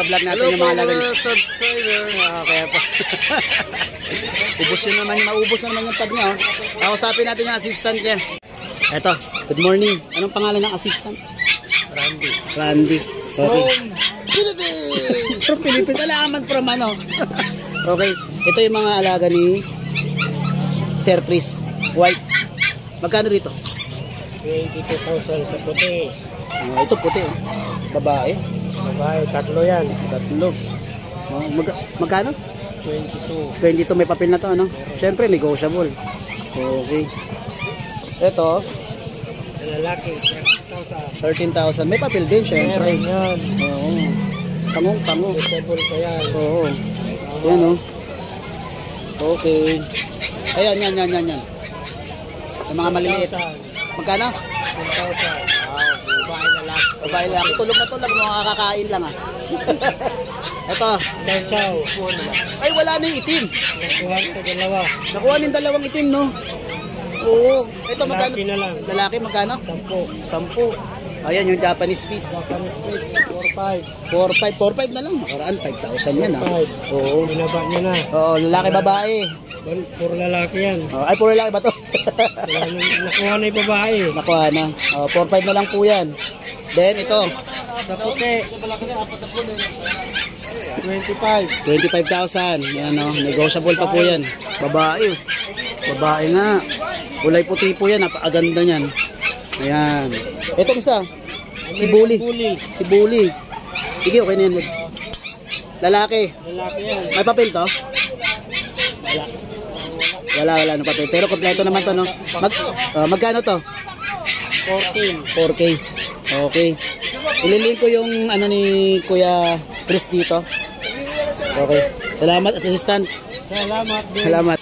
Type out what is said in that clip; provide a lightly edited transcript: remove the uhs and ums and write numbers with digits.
vlog natin yung mga alaga niya. Subscriber. Okay po. Ubus yun naman, maubos na naman yung tag niya. Oh. Kausapin natin yung assistant niya. Eto, good morning. Anong pangalan ng assistant? Randy. Randy. Okay. Philippines! From Philippines. Alaman from ano. Okay. Ito yung mga alaga ni Sir Chris. White. Magkano rito? 22,000 sa puti. Ito puti. Babae. Babae, tatlo yan. Tatlo. Magkano? 22. 22 may papel na to, ano? Siyempre, negotiable. Okay. Ito, Sa lalaki, 13,000. 13,000. May papel din, siyempre. Meron yan. Oo. Tangong-tango. Disable pa yan. Oo. Yan, oh. Okay. Ayan, yan. Yung mga maliliit. 10,000. Magkano? 10,000. Babae na lang. Babae lang. Tulog na tulog. Mga kakakain lang, ah. Ito. Chow. Ay, wala na yung itim. Nakuha ko dalawa. Nakuha ng dalawang itim, no? Oo. Ito, magkano? Lalaki na lang. Lalaki, magkano? 10. 10. Ayan, yung Japanese piece. Japanese fish, 4,500. 4,500 na lang. Makaraan, 5,000 yan, ah. 5,000. Oo. Binaba nyo na. Oo, lalaki, babae. Puro lalaki yan. Oh, ay, puro lalaki ba to? Nakuha na yung babae. Nakuha na. 4,500 na lang po yan. Then, ito. Sa puti. 25. 25,000. Yan, oh. Negotiable pa po yan. Babae. Babae nga. Kulay puti po yan. Napakaganda niyan. Ayan. Itong isa. Si Bully. Si Bully. Sige, okay na yan. Lalaki. Lalaki yan. May papel to? Wala na papel. Pero kompleto naman to, no? Magkano to? 14. 4K. Okay. Ililink ko yung ano ni Kuya Chris dito. Okay. Salamat, assistant. Salamat din. Salamat.